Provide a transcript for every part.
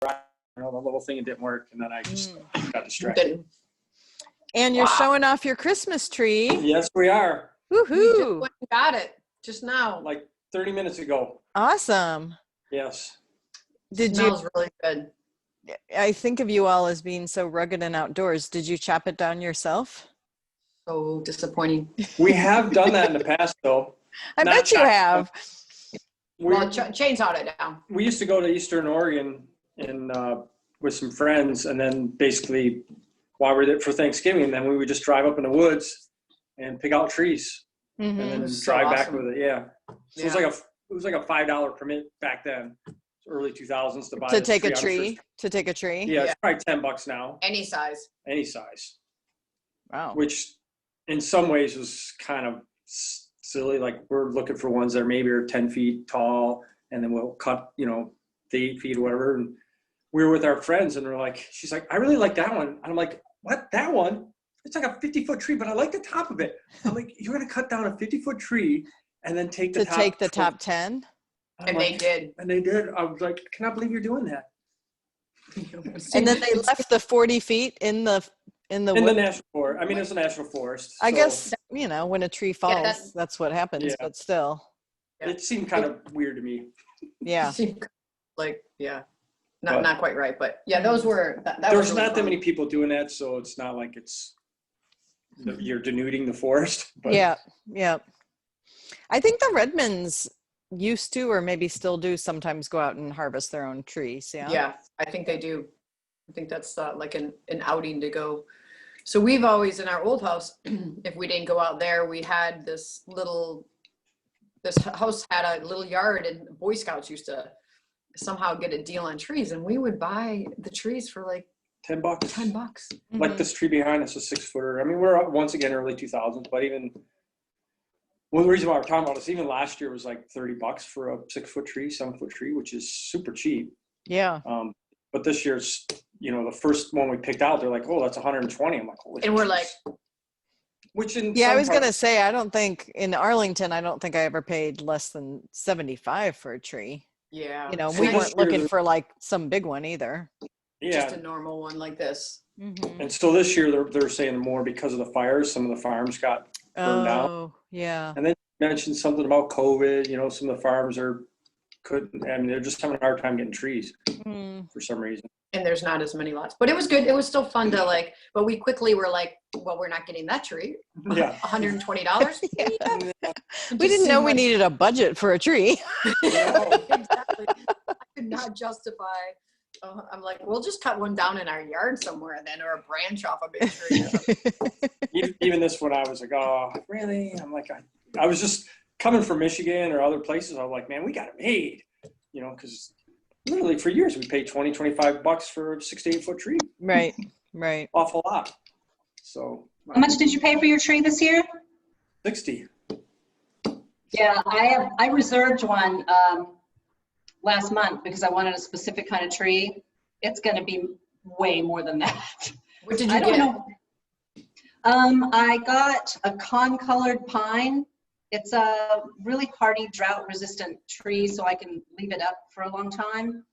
the little thing, it didn't work, and then I just got distracted. And you're showing off your Christmas tree. Yes, we are. Woohoo! We just went and got it just now. Like 30 minutes ago. Awesome. Yes. It smells really good. I think of you all as being so rugged and outdoors. Did you chop it down yourself? So disappointing. We have done that in the past, though. I bet you have. Well, chainsawed it down. We used to go to Eastern Oregon and with some friends, and then basically while we were there for Thanksgiving, and then we would just drive up in the woods and pick out trees and then drive back with it. Yeah. So it was like a $5 permit back then, early 2000s to buy to take a tree. Yeah, it's probably $10 now. Any size. Wow. Which in some ways was kind of silly. Like, we're looking for ones that maybe are 10 feet tall, and then we'll cut, the 8 feet or whatever. And we were with our friends, and she's like, I really like that one. And I'm like, what? That one? It's like a 50-foot tree, but I like the top of it. I'm like, you're going to cut down a 50-foot tree and then take the top 10? And they did. And they did. I was like, I cannot believe you're doing that. And then they left the 40 feet in the national forest. I mean, it's a national forest. I guess, when a tree falls, that's what happens, but still. It seemed kind of weird to me. Yeah. Not quite right, but those were, there's not that many people doing that, so it's not like you're denuding the forest. But. Yeah. I think the Redmonds used to, or maybe still do, sometimes go out and harvest their own trees. Yeah, I think they do. I think that's like an outing to go. So we've always, in our old house, if we didn't go out there, we had this house had a little yard, and Boy Scouts used to somehow get a deal on trees, and we would buy the trees for like $10. $10. Like this tree behind us, a 6-footer. I mean, we're up once again early 2000s, but even one of the reasons why we're talking about this, even last year was like $30 for a 6-foot tree, 7-foot tree, which is super cheap. Yeah. But this year's, the first one we picked out, they're like, oh, that's 120. I'm like, holy. And we're like, I was going to say, I don't think in Arlington, I don't think I ever paid less than $75 for a tree. Yeah. We weren't looking for like some big one either. Yeah. Just a normal one like this. Mm-hmm. And so this year they're saying more because of the fires. Some of the farms got burned out. Oh, yeah. And then you mentioned something about COVID. Some of the farms they're just having a hard time getting trees for some reason. And there's not as many lots, but it was good. It was still fun to but we quickly were like, well, we're not getting that tree. Yeah. $120. Yeah. We didn't know we needed a budget for a tree. Exactly. I could not justify. I'm like, we'll just cut one down in our yard somewhere then, or a branch off a big tree. Even this one, I was like, oh, really? I'm like, I was just coming from Michigan or other places. I was like, man, we got it made, because literally for years we paid $20-$25 for a 6 to 8 foot tree. Right. Awful lot. So how much did you pay for your tree this year? $60. Yeah, I reserved one last month because I wanted a specific kind of tree. It's going to be way more than that. What did you get? Know. I got a con-colored pine. It's a really hardy, drought-resistant tree, so I can leave it up for a long time,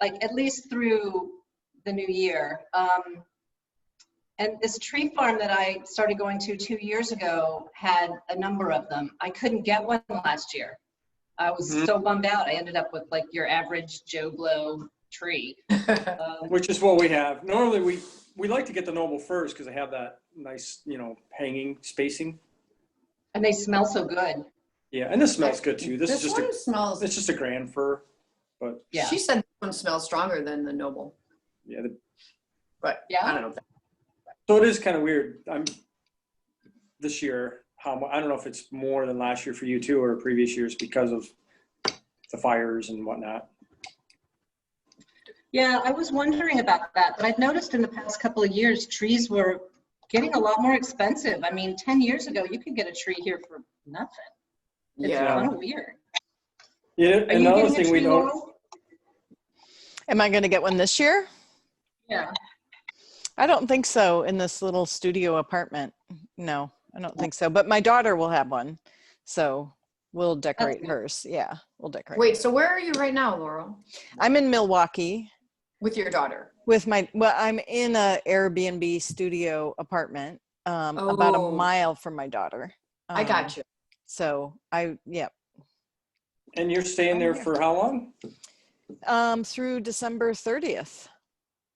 like at least through the new year. And this tree farm that I started going to 2 years ago had a number of them. I couldn't get one last year. I was so bummed out. I ended up with like your average Joe Blow tree. Which is what we have. Normally we like to get the Noble Firs because they have that nice, hanging spacing. And they smell so good. Yeah, and this smells good too. This is just smells. It's just a grand fir, but yeah. She said this one smells stronger than the Noble. Yeah, but yeah, I don't know. So it is kind of weird. This year, I don't know if it's more than last year for you too, or previous years because of the fires and whatnot. Yeah, I was wondering about that, but I've noticed in the past couple of years, trees were getting a lot more expensive. I mean, 10 years ago, you could get a tree here for nothing. It's kind of weird. Yeah, another thing we know. Am I going to get one this year? Yeah. I don't think so in this little studio apartment. No, I don't think so. But my daughter will have one. So we'll decorate hers. Yeah, we'll decorate. Wait, so where are you right now, Laurel? I'm in Milwaukee. With your daughter? I'm in a Airbnb studio apartment, about a mile from my daughter. I got you. So yeah. And you're staying there for how long? Through December 30th.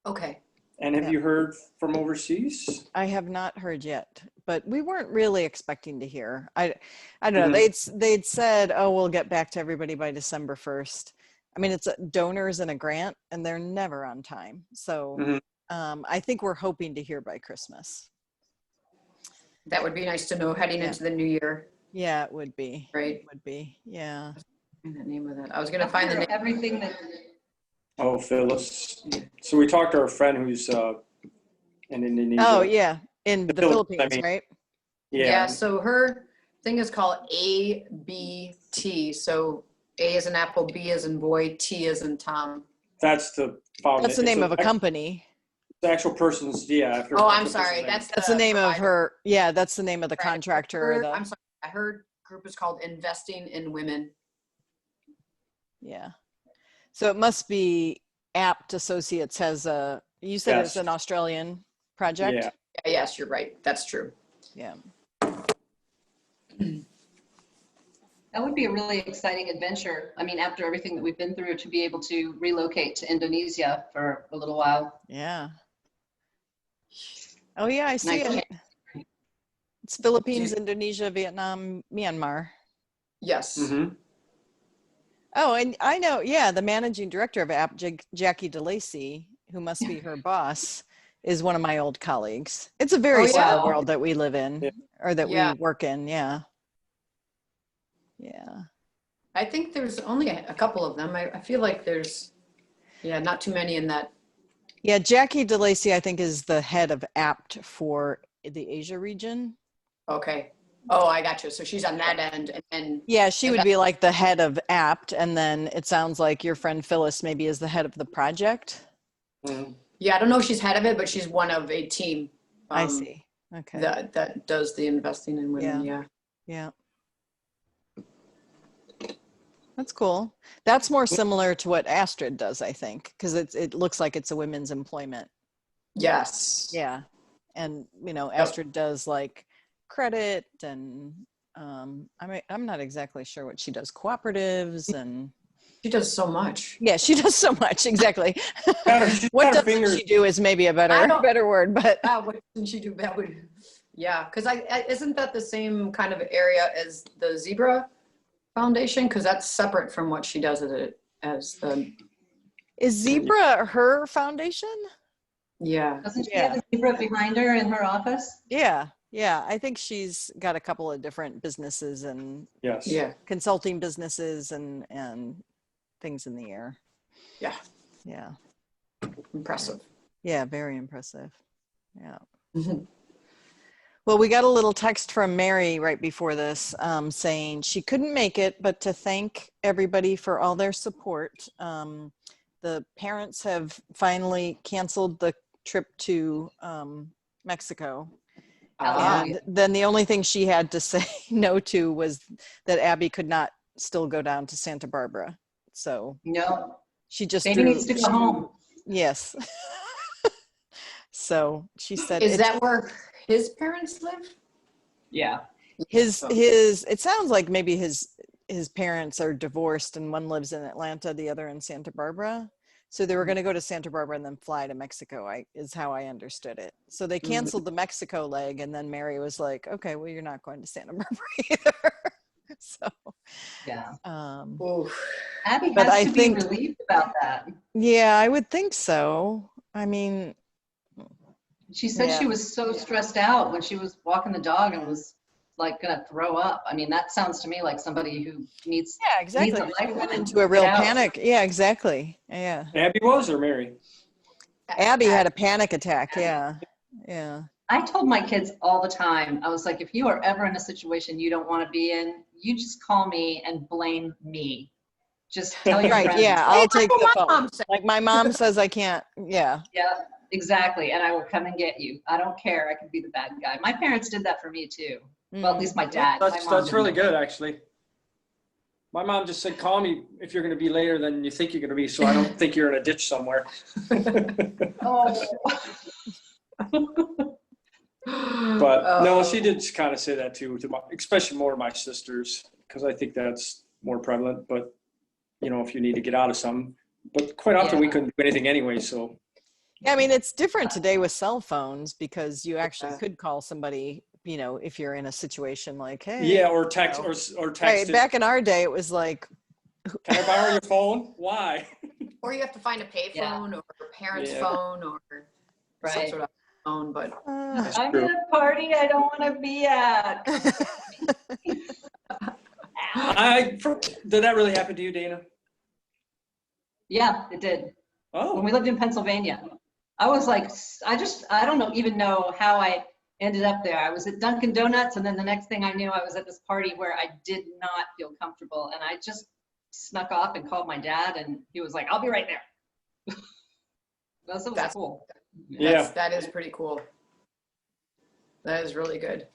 Okay. And have you heard from overseas? I have not heard yet, but we weren't really expecting to hear. I don't know. They'd said, oh, we'll get back to everybody by December 1st. I mean, it's donors and a grant, and they're never on time. So I think we're hoping to hear by Christmas. That would be nice to know heading into the new year. Yeah, it would be. Right. It would be. Yeah. The name of that. I was going to find the name. Everything that. Oh, Phyllis. So we talked to our friend who's in Indonesia. Oh, yeah. In the Philippines, I mean, right? Yeah. So her thing is called ABT. So A is in apple, B is in boy, T is in Tom. That's the foundation. That's the name of a company. The actual person's, After I'm sorry. That's the name of her. Yeah, that's the name of the Right. contractor. I'm sorry. Her group is called Investing in Women. Yeah. So it must be Apt Associates has you said it's an Australian project? Yeah. Yes, you're right. That's true. Yeah. That would be a really exciting adventure. I mean, after everything that we've been through, to be able to relocate to Indonesia for a little while. Yeah. Oh yeah, I see Nice. it. It's Philippines, Indonesia, Vietnam, Myanmar. Yes. Mm-hmm. Oh, and I know, the managing director of App, Jackie DeLacy, who must be her boss, is one of my old colleagues. It's a very small world that we live in, or that we work in. Yeah. Yeah. I think there's only a couple of them. I feel like there's, not too many in that. Yeah, Jackie DeLacy, I think, is the head of Apt for the Asia region. Okay. Oh, I got you. So she's on that end, and she would be like the head of Apt, and then it sounds like your friend Phyllis maybe is the head of the project. Mm-hmm. Yeah, I don't know if she's head of it, but she's one of a team. I see. Okay. That does the investing in women. Yeah. That's cool. That's more similar to what Astrid does, I think, because it looks like it's a women's employment. Yes. Yeah. And, Astrid does like credit and I'm not exactly sure what she does. Cooperatives and. She does so much. Yeah, she does so much. Exactly. What doesn't she do is maybe a better word, but. What doesn't she do? That would, because isn't that the same kind of area as the Zebra Foundation? Because that's separate from what she does as the. Is Zebra her foundation? Yeah. Doesn't she have a zebra behind her in her office? Yeah. I think she's got a couple of different businesses and consulting businesses and things in the air. Yeah. Impressive. Yeah, very impressive. Yeah. Well, we got a little text from Mary right before this saying she couldn't make it, but to thank everybody for all their support. The parents have finally canceled the trip to Mexico. And then the only thing she had to say no to was that Abby could not still go down to Santa Barbara. So no, she just baby needs to go home. Yes. So she said, is that where his parents live? Yeah. His it sounds like maybe his parents are divorced and one lives in Atlanta, the other in Santa Barbara. So they were going to go to Santa Barbara and then fly to Mexico, is how I understood it. So they canceled the Mexico leg, and then Mary was like, okay, well, you're not going to Santa Barbara either. So, Abby has to be relieved about that. Yeah, I would think so. I mean, she said she was so stressed out when she was walking the dog and was like gonna throw up. I mean, that sounds to me like somebody who needs exactly. She went into a real panic. Yeah, exactly. Yeah. Abby was or Mary? Abby had a panic attack. Yeah. I told my kids all the time, I was like, if you are ever in a situation you don't want to be in, you just call me and blame me. Just tell your friends. Yeah, I'll take the phone. Like my mom says I can't. Yeah. Yeah, exactly. And I will come and get you. I don't care. I can be the bad guy. My parents did that for me too. Well, at least my dad. That's really good, actually. My mom just said, call me if you're going to be later than you think you're going to be, so I don't think you're in a ditch somewhere. Oh. But no, she did kind of say that too, especially more to my sisters, because I think that's more prevalent. But, you know, if you need to get out of something. But quite often we couldn't do anything anyway, so. Yeah, I mean, it's different today with cell phones because you actually could call somebody, you know, if you're in a situation like, hey. Yeah, or text, you know. or text Right, it. back in our day, it was like, Can I borrow your phone? Why? Or you have to find a payphone or a parent's phone or some sort of phone, but I'm at a party I don't want to be at. Did that really happen to you, Dana? Yeah, it did. Oh. When we lived in Pennsylvania, I was like, I don't even know how I ended up there. I was at Dunkin' Donuts, and then the next thing I knew, I was at this party where I did not feel comfortable, and I just snuck off and called my dad, and he was like, I'll be right there. That's cool. Yeah. That is pretty cool. That is really good.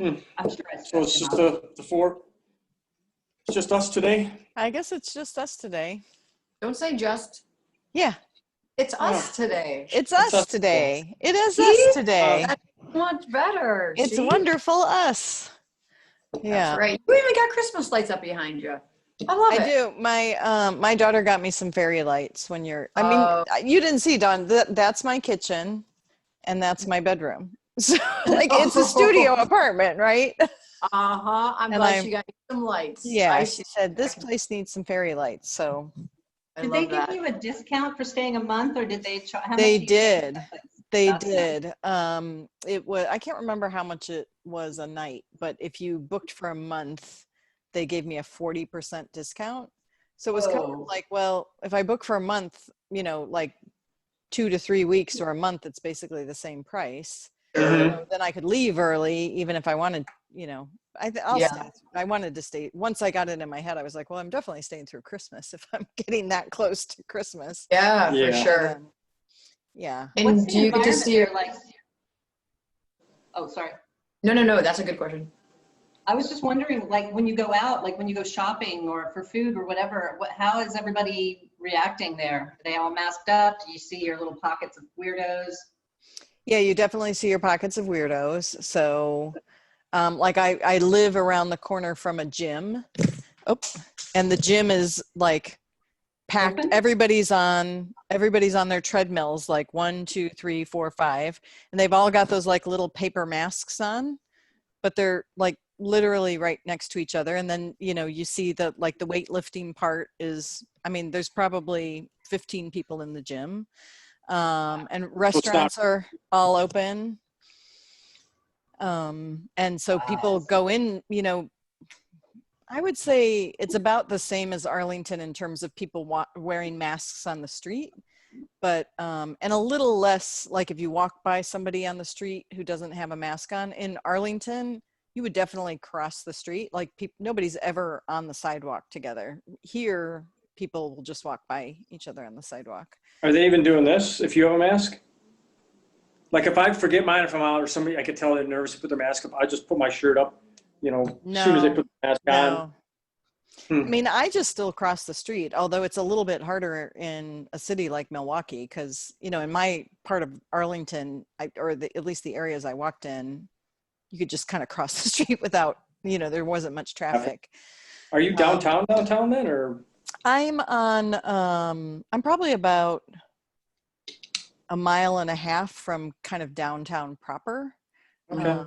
I'm sure I So it's just the four. It's just us today. I guess it's just us today. Don't say just. Yeah, It's us today. it's us today. It is See? us today. That's much better. It's See? wonderful us. Yeah. That's right. You even got Christmas lights up behind you. I love it. I do. My daughter got me some fairy lights when you're, I mean, you didn't see, Dawn, that's my kitchen and that's my bedroom. So like it's a studio apartment, right? Uh-huh. I'm glad she got you some lights. Yeah, she said this place needs some fairy lights. So did they give you a discount for staying a month, or did they? They did. They did. It was, I can't remember how much it was a night, but if you booked for a month, they gave me a 40% discount. So it was kind of like, well, if I book for a month, you know, like 2 to 3 weeks or a month, it's basically the same price. So then I could leave early, even if I wanted, you know, I'll stay. I wanted to stay. Once I got it in my head, I was like, well, I'm definitely staying through Christmas if I'm getting that close to Christmas. Yeah, for sure. Yeah. And do you get to see your like? Oh, sorry. No. That's a good question. I was just wondering, like, when you go out, like when you go shopping or for food or whatever, how is everybody reacting there? Are they all masked up? Do you see your little pockets of weirdos? Yeah, you definitely see your pockets of weirdos. So, like I live around the corner from a gym. Oh, and the gym is like packed. Open? Everybody's on their treadmills, like 1, 2, 3, 4, 5, and they've all got those like little paper masks on, but they're like literally right next to each other. And then, you know, you see the like the weightlifting part is, I mean, there's probably 15 people in the gym. And restaurants are all open. And so people go in, you know, I would say it's about the same as Arlington in terms of people wearing masks on the street, but, and a little less, like if you walk by somebody on the street who doesn't have a mask on. In Arlington, you would definitely cross the street. Like nobody's ever on the sidewalk together. Here, people will just walk by each other on the sidewalk. Are they even doing this if you have a mask? Like if I forget mine, if I'm out or somebody, I could tell they're nervous to put their mask up. I just put my shirt up, you know, as soon as they put the mask on. I mean, I just still cross the street, although it's a little bit harder in a city like Milwaukee because, you know, in my part of Arlington, at least the areas I walked in, you could just kind of cross the street without, you know, there wasn't much traffic. Are you downtown then, or? I'm probably about 1.5 miles from kind of downtown proper. Okay.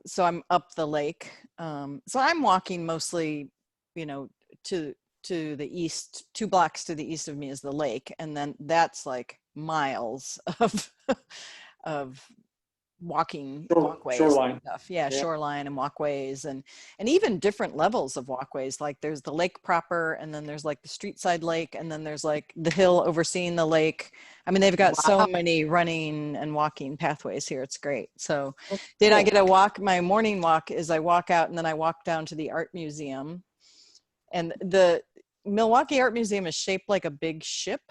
So I'm up the lake. So I'm walking mostly, you know, to the east. 2 blocks to the east of me is the lake, and then that's like miles of walkways shoreline and stuff. Yeah, shoreline and walkways and even different levels of walkways. Like there's the lake proper, and then there's like the street side lake, and then there's like the hill overseeing the lake. I mean, they've got so many running and walking pathways here. It's great. So did I get a walk? My morning walk is I walk out and then I walk down to the art museum, and the Milwaukee Art Museum is shaped like a big ship.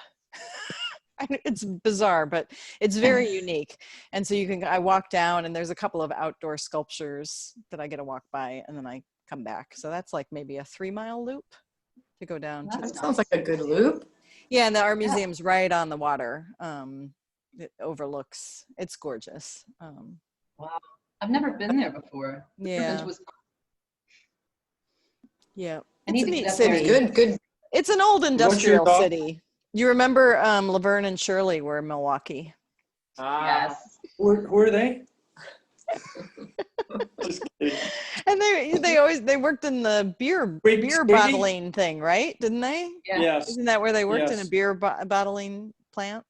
It's bizarre, but it's very unique. And so I walk down and there's a couple of outdoor sculptures that I get to walk by, and then I come back. So that's like maybe a 3-mile loop to go down to That the sounds like a good loop. Yeah, and the art museum's right on the water. It overlooks. It's gorgeous. Wow. I've never been there before. Yeah. It was, Yeah, I it's need a to neat get up there. city. Good. It's an old What's your industrial dog? city. You remember Laverne and Shirley were in Milwaukee. yes. Who are they? Just kidding. And they worked in the beer Wait, Sadie? bottling thing, right? Didn't they? Yeah. Yes. Isn't that where they worked, in a Yes. beer bottling plant?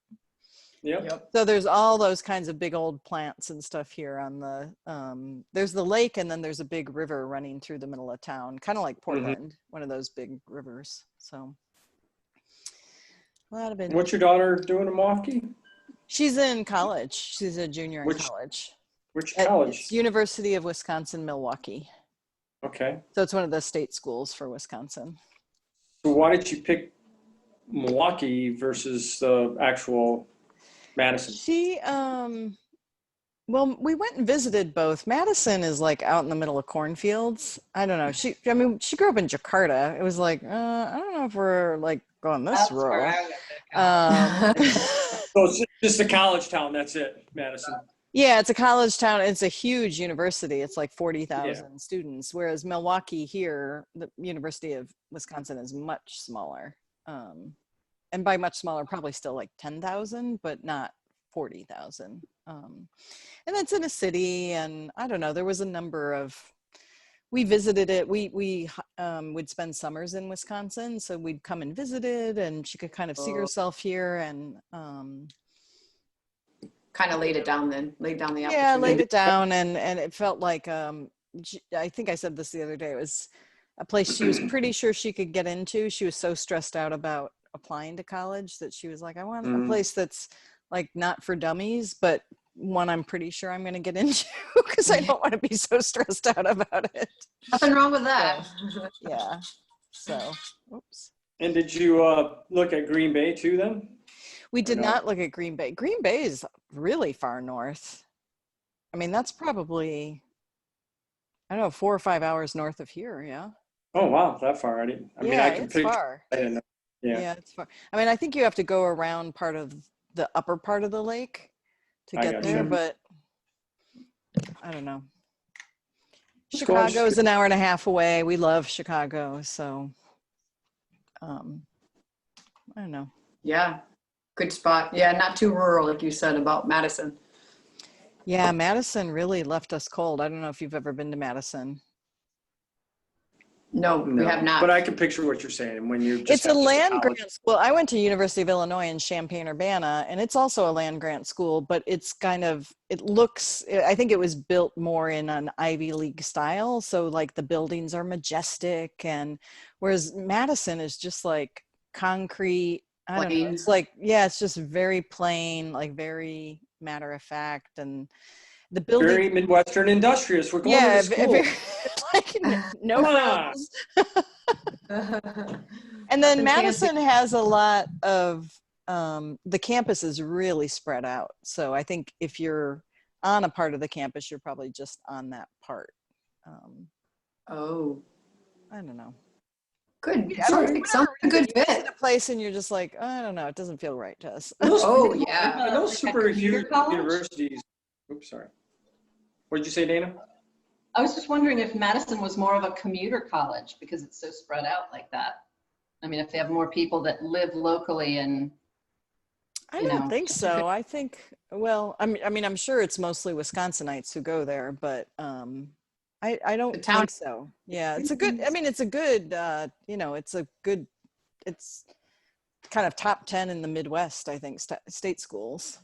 Yep. So there's all those kinds of big old plants and stuff here on the, there's the lake, and then there's a big river running through the middle of town, kind of like Portland, one of those big rivers. So a lot of it. What's your daughter doing in Milwaukee? She's in college. She's a junior in Which college. Which At college? it's University of Wisconsin, Milwaukee. Okay. So it's one of the state schools for Wisconsin. So why did you pick Milwaukee versus the actual Madison? She, well, we went and visited both. Madison is like out in the middle of cornfields. I don't know. She grew up in Jakarta. It was like, I don't know if we're like going this That's where row. I would go. So it's just a college town. That's it, Madison. Yeah, it's a college town. It's a huge university. It's like 40,000 students, whereas Milwaukee here, the University of Wisconsin, is much smaller. And by much smaller, probably still like 10,000, but not 40,000. And that's in a city, and I don't know, there was a number of, we visited it. We would spend summers in Wisconsin, so we'd come and visit it, and she could kind of see herself here, and Kind of laid down the opportunity. yeah, laid it down, and it felt like I think I said this the other day. It was a place she was pretty sure she could get into. She was so stressed out about applying to college that she was like, I want a place that's like not for dummies, but one I'm pretty sure I'm going to get into, because I don't want to be so stressed out about it. Nothing wrong with that. Yeah. So, oops. And did you look at Green Bay too then? We did no? not look at Green Bay. Green Bay is really far north. I mean, that's probably, I don't know, 4 or 5 hours north of here. Yeah. Oh wow, that far. I mean, Yeah, I can it's picture. far. I didn't know. Yeah. Yeah, it's far. I mean, I think you have to go around part of the upper part of the lake to I get gotcha. there, but I don't know. Just going- Chicago's an hour and a half away. We love Chicago, so I don't know. Yeah, good spot. Yeah, not too rural, like you said about Madison. Yeah, Madison really left us cold. I don't know if you've ever been to Madison. No, we have not. But I can picture what you're saying when you're just. It's a have just land college. grant school. I went to University of Illinois in Champaign-Urbana, and it's also a land grant school, but it's kind of, it looks, I think it was built more in an Ivy League style. So like the buildings are majestic, and whereas Madison is just like concrete. I don't know. Plain. It's like, yeah, it's just very plain, like very matter of fact. And the building. Very Midwestern industrious. We're going Yeah, to school. like no Come on. frills. And then Nothing Madison has a lot of, the campus is really spread out. So I think if you're on a part of the campus, you're probably just on that part. Oh, I don't know. good. Yeah, Sounds like a good Visit fit. a place and you're just like, I don't know, it doesn't feel right to us. Oh, yeah. And those Like a super commuter huge college? universities. Oops, sorry. What did you say, Dana? I was just wondering if Madison was more of a commuter college because it's so spread out like that. I mean, if they have more people that live locally and, I you don't know. think so. I think, well, I mean, I'm sure it's mostly Wisconsinites who go there, but I don't The town- think so. Yeah, it's a good, I mean, it's a good, you know, it's kind of top 10 in the Midwest, I think, state schools,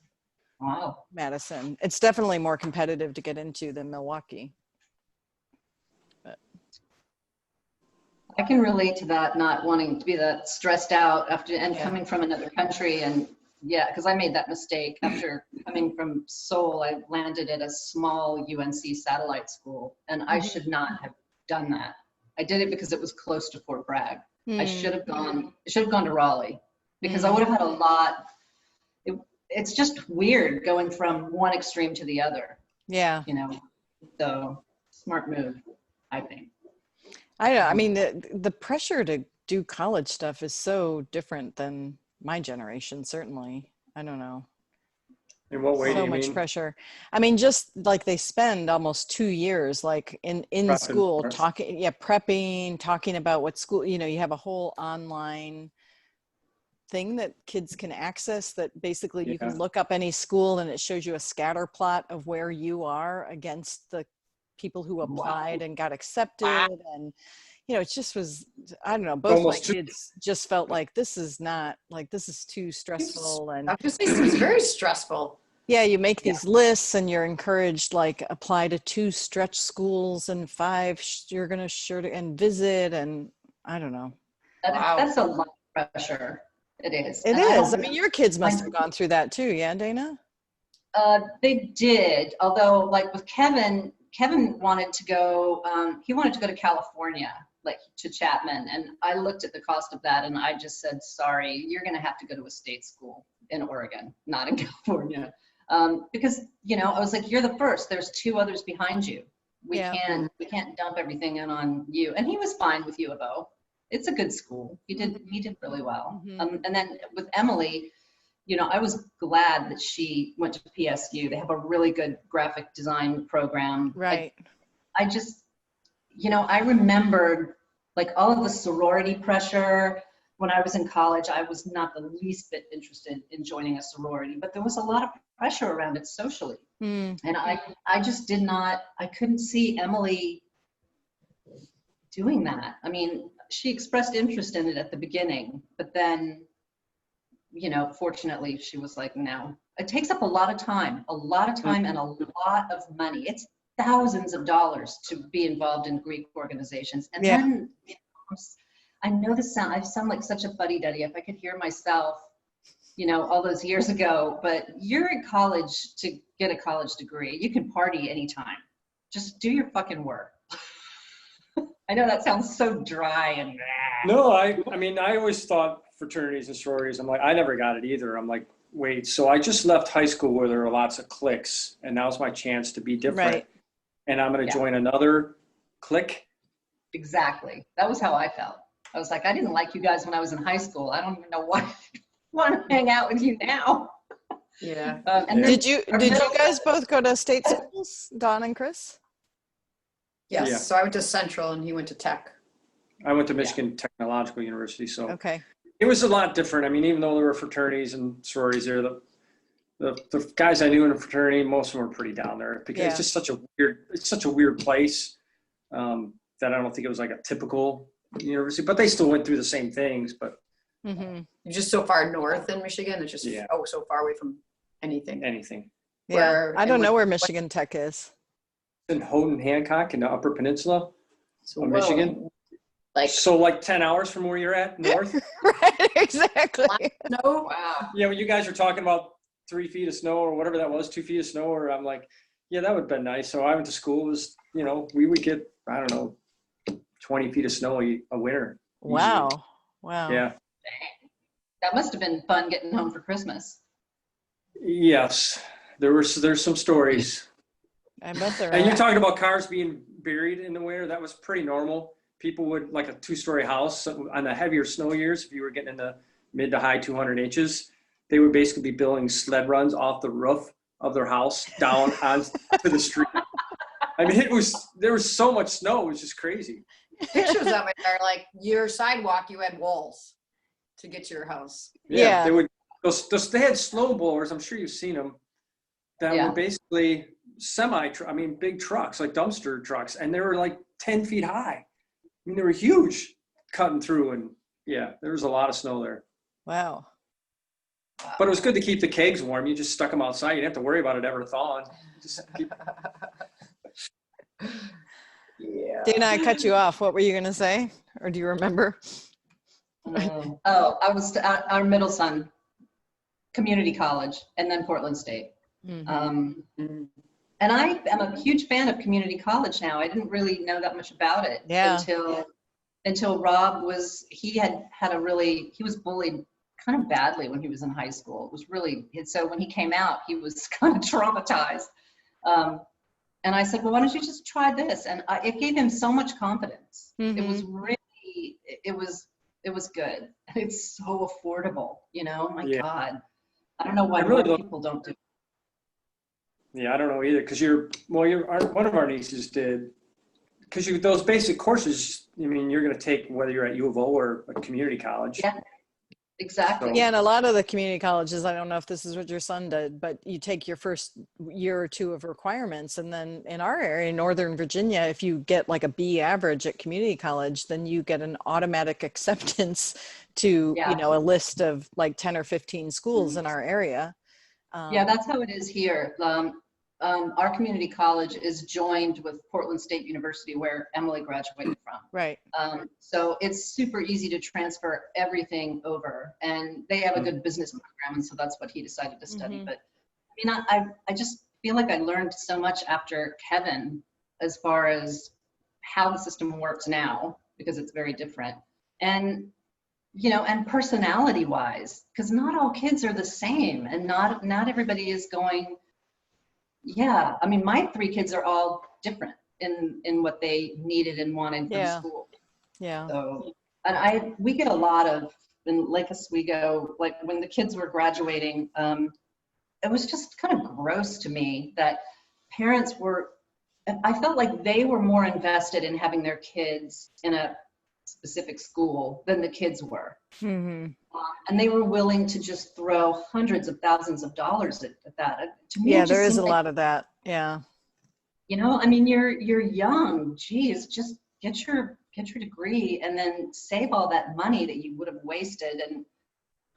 wow. Madison. It's definitely more competitive to get into than Milwaukee. I can relate to that, not wanting to be that stressed out after and Yeah. coming from another country. And yeah, because I made that mistake after coming from Seoul. I landed at a small UNC satellite school, and I should not have done that. I did it because it was close to Fort Bragg. I should have gone to Raleigh because I would have had a lot. It's just weird going from one extreme to the other, Yeah. you know. So smart move, I think. I mean, the pressure to do college stuff is so different than my generation, certainly. I don't know. In what way do So you much mean? pressure. I mean, just like they spend almost 2 years like in Prepping school for it. talking, yeah, prepping, talking about what school, you know, you have a whole online thing that kids can access that basically you Yeah. can look up any school and it shows you a scatter plot of where you are against the people who applied and got accepted. And you know, it just was, I don't know, both my Almost too. kids just felt like this is not, like this is too stressful. And I was gonna say, it's very stressful. yeah, you make Yeah. these lists and you're encouraged, like apply to 2 stretch schools and 5 you're gonna sure to and visit. And I don't know. Wow. That's a lot of pressure. It is. It And I is. I don't- mean, your kids must I- have gone through that too. Yeah, Dana? They did, although like with Kevin wanted to go, he wanted to go to California, like to Chapman. And I looked at the cost of that and I just said, sorry, you're going to have to go to a state school in Oregon, not in California. Because, you know, I was like, you're the first, there's 2 others behind you. We Yeah. can't dump everything in on you. And he was fine with U of O. It's a good school. He did really well. Mhm. And then with Emily, you know, I was glad that she went to PSU. They have a really good graphic design program. Right. I just, you know, I remembered like all of the sorority pressure. When I was in college, I was not the least bit interested in joining a sorority, but there was a lot of pressure around it socially. Mm. And I just I couldn't see Emily doing that. I mean, she expressed interest in it at the beginning, but then, you know, fortunately she was like, no. It takes up a lot of time and a lot of money. It's thousands of dollars to be involved in Greek organizations. And Yeah. then, you know, I know I sound like such a fuddy-duddy if I could hear myself, you know, all those years ago, but you're in college to get a college degree. You can party anytime. Just do your fucking work. I know that sounds so dry and No, I mean, I always thought fraternities and sororities, I'm like, I never got it either. I'm like, wait, so I just left high school where there were lots of cliques, and now's my chance to be different. Right. And I'm going to Yeah. join another clique. exactly. That was how I felt. I was like, I didn't like you guys when I was in high school. I don't even know why I want to hang out with you now. Yeah. And then Did our you middle- guys both go to state schools, Don and Chris? Yes. Yeah. So I went to Central and he went to Tech. I went to Michigan Technological University, so Okay. it was a lot different. I mean, even though there were fraternities and sororities there, the guys I knew in a fraternity, most of them were pretty down there because Yeah. it's just such a weird place that I don't think it was like a typical university, but they still went through the same things. But Mm-hmm. You're just so far north in Michigan. It's just Yeah. so far away from anything. anything Yeah. Where- I don't and know when- where Michigan Tech is. in Houghton, Hancock, in the Upper Peninsula So, of Michigan, like so like 10 hours from where you're at north. Right, exactly. no. Wow. Yeah, when you guys were talking about 3 feet of snow or whatever that was, 2 feet of snow, or I'm like, yeah, that would have been nice. So I went to school. It was, you know, we would get, I don't know, 20 feet of snow a winter. easily. Wow. Wow. Yeah. That must have been fun getting home for Christmas. Yes. There's some stories. I bet there And you're are. talking about cars being buried in the winter. That was pretty normal. People would, like a 2-story house on the heavier snow years, if you were getting in the mid to high 200 inches, they would basically be building sled runs off the roof of their house down onto the street. I mean, there was so much snow. It was just crazy. Pictures of it are like your sidewalk, you had walls to get to your house. Yeah. They would, they had slow blowers. I'm sure you've seen them. That Yeah. were basically big trucks, like dumpster trucks. And they were like 10 feet high. I mean, they were huge cutting through. And yeah, there was a lot of snow there. Wow. But it was good to keep the kegs warm. You just stuck them outside. You didn't have to worry about it ever thawing. Just keep... Yeah. Dana, I cut you off. What were you going to say? Or do you remember? Oh, I was our middle son, community college, and then Portland State. Mhm. And I am a huge fan of community college now. I didn't really know that much about it Yeah. until Rob he was bullied kind of badly when he was in high school. It was really, so when he came out, he was kind of traumatized. And I said, well, why don't you just try this? And it gave him so much confidence. It Mm-hmm. was really, it was good. It's so affordable, you know, my Yeah. God. I don't know why I really more don't- people don't do it. Yeah, I don't know either, because one of our nieces did, because those basic courses, I mean, you're going to take whether you're at U of O or a community college. Yeah. Exactly. Yeah, and a lot of the community colleges, I don't know if this is what your son did, but you take your first year or two of requirements, and then in our area, in Northern Virginia, if you get like a B average at community college, then you get an automatic acceptance to, Yeah. you know, a list of like 10 or 15 schools in our area. Yeah, that's how it is here. Our community college is joined with Portland State University, where Emily graduated from. Right. So it's super easy to transfer everything over, and they have a good business program, and so that's what he decided to study. Mhm. But I mean, I just feel like I learned so much after Kevin, as far as how the system works now, because it's very different. And you know, and personality wise, because not all kids are the same, and not everybody is going. Yeah, I mean, my 3 kids are all different in what they needed and wanted from Yeah. school. Yeah. So, and we get a lot of, in Lake Oswego, like when the kids were graduating, it was just kind of gross to me that parents were, I felt like they were more invested in having their kids in a specific school than the kids were. Mm-hmm. And they were willing to just throw hundreds of thousands of dollars at that. To me, Yeah, it just there is seemed a like, lot of that. Yeah. you know, I mean, you're young. Geez, just get your degree and then save all that money that you would have wasted and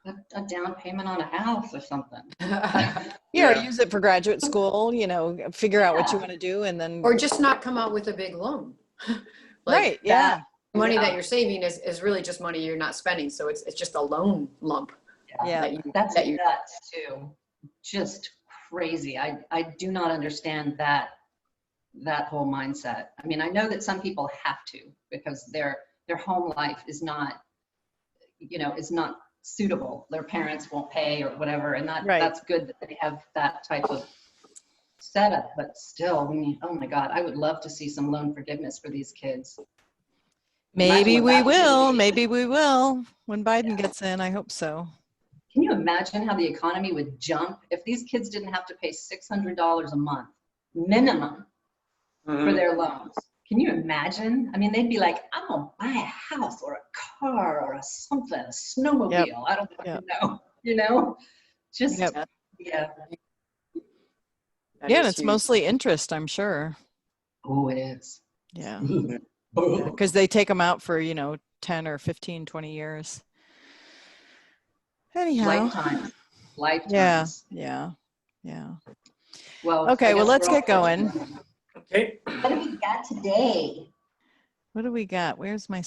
put a down payment on a house or something. Yeah, Yeah. use it for graduate school, you know, figure out what you Yeah. want to do, and then Or just not come out with a big loan. right. Yeah. Money Yeah. that you're saving is really just money you're not spending. So it's just a loan lump. Yeah. That's that you nuts too. Just crazy. I do not understand that whole mindset. I mean, I know that some people have to because their home life is not, you know, is not suitable. Their parents won't pay or whatever, and Right. that's good that they have that type of setup. But still, I mean, oh my God, I would love to see some loan forgiveness for these kids. Maybe Imagine what we that would will. be. Maybe we will when Biden gets in. I hope so. Can you imagine how the economy would jump if these kids didn't have to pay $600 a month minimum for their loans? Can you imagine? I mean, they'd be like, I'm gonna buy a house or a car or something, a snowmobile. Yep. I don't fucking Yep. know. You know, just Yep. yeah. that Yeah, is and it's huge. mostly interest, I'm sure. Oh, it is. Yeah. Oh. Because they take them out for, you know, 10 or 15, 20 years. Anyhow. Lifetimes. Lifetimes. Yeah. Yeah. Well, Okay, I well, guess let's we're all get going. Okay. What do we got today? What do we got? Where's my